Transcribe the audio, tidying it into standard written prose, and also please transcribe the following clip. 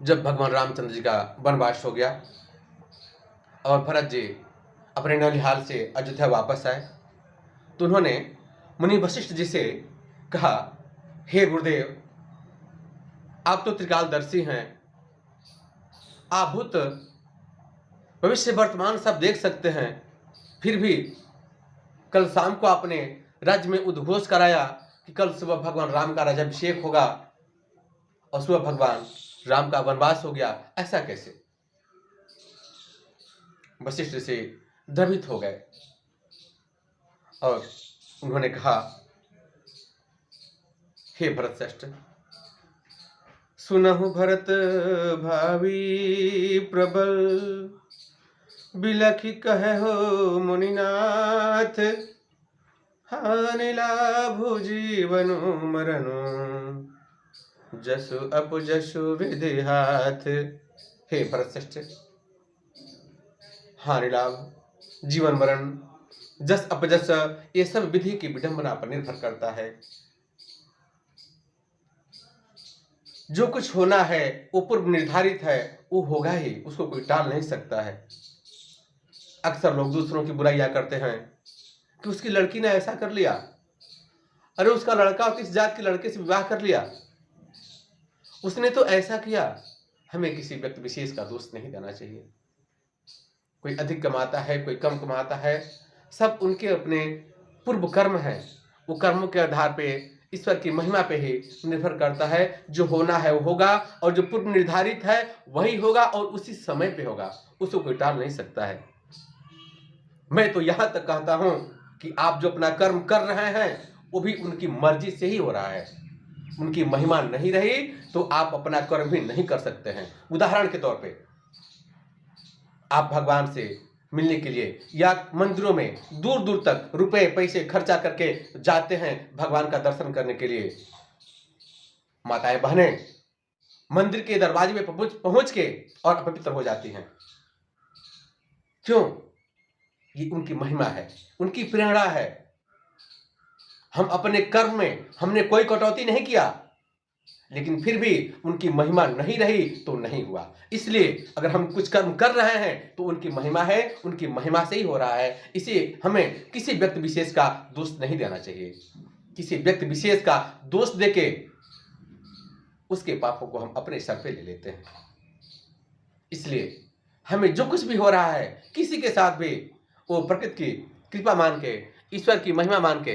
जब भगवान रामचंद्र जी का वनवास हो गया और भरत जी अपने ननिहाल से अयोध्या वापस आए, तो उन्होंने मुनि वशिष्ठ जी से कहा, हे गुरुदेव, आप तो त्रिकालदर्शी हैं, आप भूत भविष्य वर्तमान सब देख सकते हैं, फिर भी कल शाम को आपने राज्य में उद्घोष कराया कि कल सुबह भगवान राम का राज्याभिषेक होगा और सुबह भगवान राम का वनवास हो गया, ऐसा कैसे? वशिष्ठ से द्रवित हो गए और उन्होंने कहा, हे भरत श्रेष्ठ, सुनहु भरत भावी प्रबल, बिलखि कहो मुनिनाथ, हानि लाभु जीवनु मरनु, जसु अपजसु विधि हाथ। हे भरत श्रेष्ठ, हानि लाभ, जीवन मरण, जस अपजस, ये सब विधि की विडंबना पर निर्भर करता है। जो कुछ होना है वो पूर्व निर्धारित है, वो होगा ही, उसको कोई टाल नहीं सकता है। अक्सर लोग दूसरों की बुराइयां करते हैं कि उसकी लड़की ने ऐसा कर लिया, अरे उसका लड़का किस जात के लड़के से विवाह कर लिया, उसने तो ऐसा किया। हमें किसी व्यक्ति विशेष का दोष नहीं देना चाहिए। कोई अधिक कमाता है, कोई कम कमाता है, सब उनके अपने पूर्व कर्म हैं। वो कर्मों के आधार पे ईश्वर की महिमा पे ही निर्भर करता है। जो होना है वो होगा और जो पूर्व निर्धारित है वही होगा और उसी समय पे होगा, उसको कोई टाल नहीं सकता है। मैं तो यहां तक कहता हूं कि आप जो अपना कर्म कर रहे हैं वो भी उनकी मर्जी से ही हो रहा है। उनकी महिमा नहीं रही तो आप अपना कर्म भी नहीं कर सकते हैं। उदाहरण के तौर पे आप भगवान से मिलने के लिए या मंदिरों में दूर दूर तक रुपए पैसे खर्चा करके जाते हैं भगवान का दर्शन करने के लिए। माताएं बहनें मंदिर के दरवाजे में पहुंच के और अपवित्र हो जाती हैं। क्यों? ये उनकी महिमा है, उनकी प्रेरणा है। हम अपने कर्म में हमने कोई कटौती नहीं किया, लेकिन फिर भी उनकी महिमा नहीं रही तो नहीं हुआ। इसलिए अगर हम कुछ कर्म कर रहे हैं तो उनकी महिमा है, उनकी महिमा से ही हो रहा है। इसे हमें किसी व्यक्ति विशेष का दोष नहीं देना चाहिए। किसी व्यक्ति विशेष का दोष देके उसके पापों को हम अपने सर पे ले लेते हैं। इसलिए हमें जो कुछ भी हो रहा है किसी के साथ भी वो प्रकृति की कृपा मान के, ईश्वर की महिमा मान के